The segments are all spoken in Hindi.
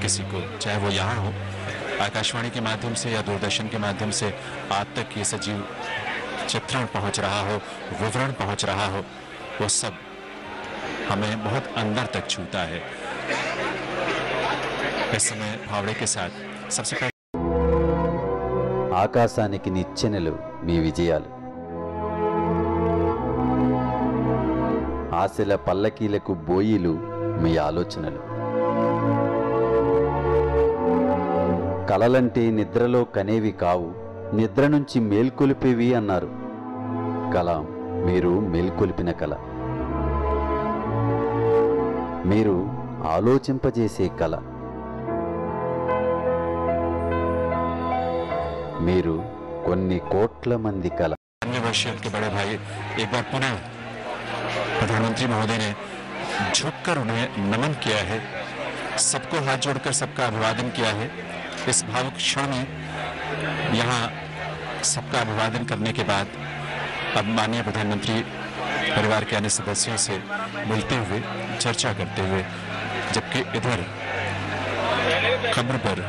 किसी को, चाहे वो यहाँ हो, आकाशवाणी के माध्यम से या दूरदर्शन के माध्यम से आप तक ये सजीव चित्रण पहुंच रहा हो, विवरण पहुंच रहा हो, वो सब हमें बहुत अंदर तक छूता है। इस समय फावड़े के साथ सबसे पहले ఆకాశానికి నిచ్చెనలు మీ విజయాలు, ఆశల పల్లకీలకు బోయిలు మీ ఆలోచనలు, కలలంటే నిద్రలో కనేవి కావు, నిద్ర నుంచి మేల్కొలిపేవి అన్నారు. కలాం మీరు మేల్కొలిపిన కల, మీరు ఆలోచింపజేసే కల, మీరు కొన్ని కోట్ల మంది కల. 92 वर्षीय के बड़े भाई एक बार पुनः प्रधानमंत्री महोदय ने झुककर उन्हें नमन किया है, सबको हाथ जोड़कर सबका अभिवादन किया है। इस भावुक क्षण में यहाँ सबका अभिवादन करने के बाद अब माननीय प्रधानमंत्री परिवार के अन्य सदस्यों से मिलते हुए चर्चा करते हुए, जबकि इधर कब्र पर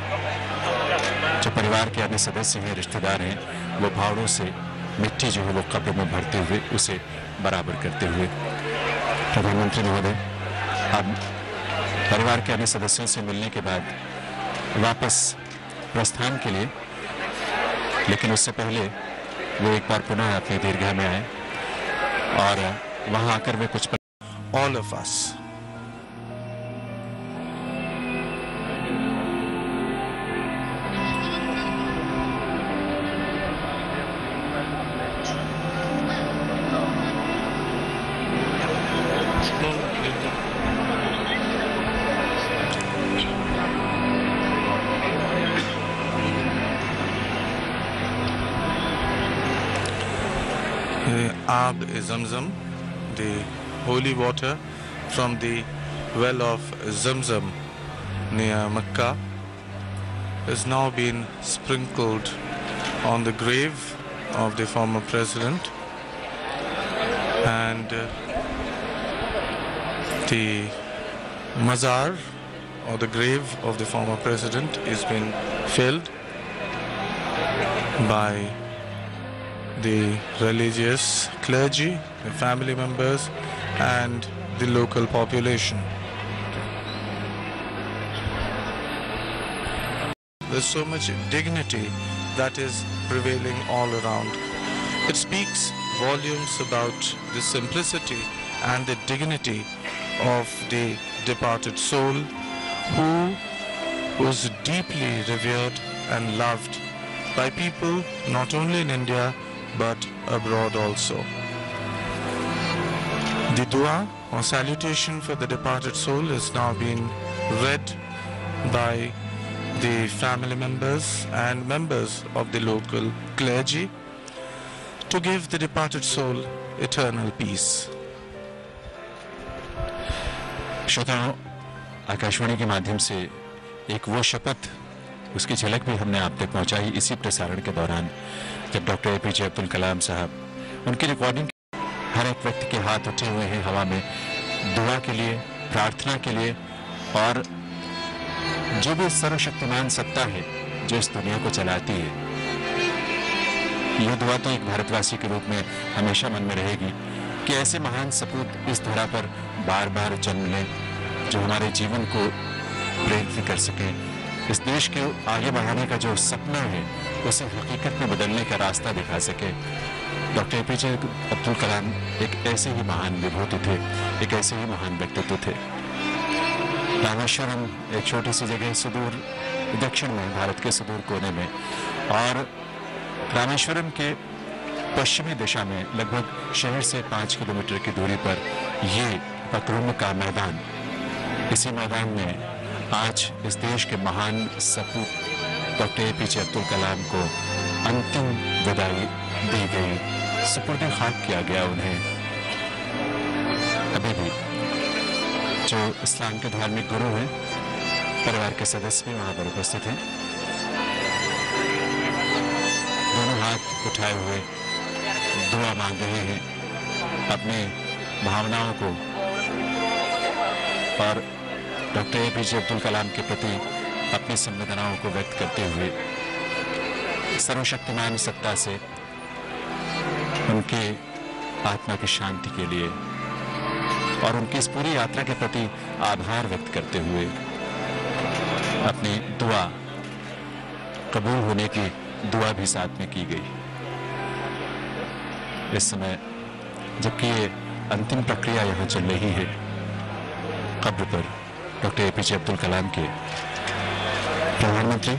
जो परिवार के अन्य सदस्य हैं, रिश्तेदार हैं, वो फावड़ों से मिट्टी जो है वो कब्र में भरते हुए उसे बराबर करते हुए प्रधानमंत्री महोदय अब परिवार के अन्य सदस्यों से मिलने के बाद वापस प्रस्थान के लिए, लेकिन उससे पहले वो एक बार पुनः अपनी दीर्घा में आए और वहां आकर वे कुछ all of us. Zamzam, the holy water from the well of Zamzam near Mecca, has now been sprinkled on the grave of the former president, and the mazar or the grave of the former president is being filled by the religious clergy, the family members, and the local population. There's so much dignity that is prevailing all around. It speaks volumes about the simplicity and the dignity of the departed soul who was deeply revered and loved by people not only in India but abroad also. The dua or salutation for the departed soul is now being read by the family members and members of the local clergy to give the departed soul eternal peace. श्रोताओं, आकाशवाणी के माध्यम से एक वो शपथ, उसकी झलक भी हमने आप तक पहुंचाई इसी प्रसारण के दौरान, जब डॉक्टर APJ अब्दुल कलाम साहब, उनकी रिकॉर्डिंग हर एक व्यक्ति के हाथ उठे हुए हैं हवा में दुआ के लिए, प्रार्थना के लिए, और जो भी सर्वशक्तिमान सत्ता है जो इस दुनिया को चलाती है, यह दुआ तो एक भारतवासी के रूप में हमेशा मन में रहेगी कि ऐसे महान सपूत इस धरा पर बार बार जन्म लें जो हमारे जीवन को प्रेरित कर सकें, इस देश के आगे बढ़ाने का जो सपना है उसे हकीकत में बदलने का रास्ता दिखा सके। डॉक्टर APJ अब्दुल कलाम एक ऐसे ही महान विभूति थे, एक ऐसे ही महान व्यक्तित्व थे। रामेश्वरम एक छोटी सी जगह सुदूर दक्षिण में, भारत के सुदूर कोने में, और रामेश्वरम के पश्चिमी दिशा में लगभग शहर से 5 किलोमीटर की दूरी पर ये पकरुम का मैदान, इसी मैदान में आज इस देश के महान सपूत डॉक्टर APJ अब्दुल कलाम को अंतिम विदाई दी गई, सुपुर्द खाक किया गया उन्हें। अभी भी जो इस्लाम के धार्मिक गुरु हैं, परिवार के सदस्य भी वहां पर उपस्थित हैं, दोनों हाथ उठाए हुए दुआ मांग रहे हैं अपने भावनाओं को और डॉक्टर एपीजे अब्दुल कलाम के प्रति अपनी संवेदनाओं को व्यक्त करते हुए सर्वशक्तिमान सत्ता से उनके आत्मा की शांति के लिए और उनकी इस पूरी यात्रा के प्रति आभार व्यक्त करते हुए अपनी दुआ कबूल होने की दुआ भी साथ में की गई। इस समय जबकि ये अंतिम प्रक्रिया यहाँ चल रही है, कब्र पर डॉक्टर एपीजे अब्दुल कलाम के प्रधानमंत्री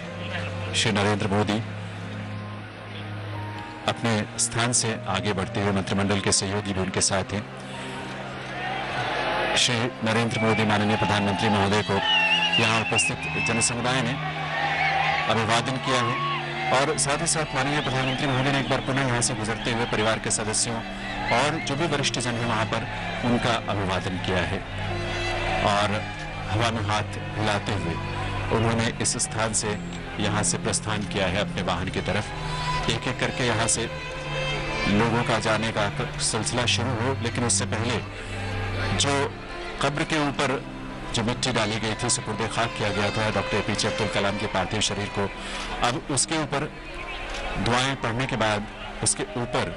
श्री नरेंद्र मोदी अपने स्थान से आगे बढ़ते हुए, मंत्रिमंडल के सहयोगी भी उनके साथ हैं। श्री नरेंद्र मोदी माननीय प्रधानमंत्री महोदय को यहाँ उपस्थित जनसमुदाय ने अभिवादन किया है और साथ ही साथ माननीय प्रधानमंत्री महोदय ने एक बार पुनः यहाँ से गुजरते हुए परिवार के सदस्यों और जो भी वरिष्ठ जन है वहाँ पर उनका अभिवादन किया है और हवा में हाथ हिलाते हुए उन्होंने इस स्थान से यहाँ से प्रस्थान किया है अपने वाहन की तरफ। एक एक करके यहाँ से लोगों का जाने का सिलसिला शुरू हो, लेकिन उससे पहले जो कब्र के ऊपर जो मिट्टी डाली गई थी, सुपुर्द खाक किया गया था डॉक्टर एपीजे अब्दुल कलाम के पार्थिव शरीर को, अब उसके ऊपर दुआएं पढ़ने के बाद उसके ऊपर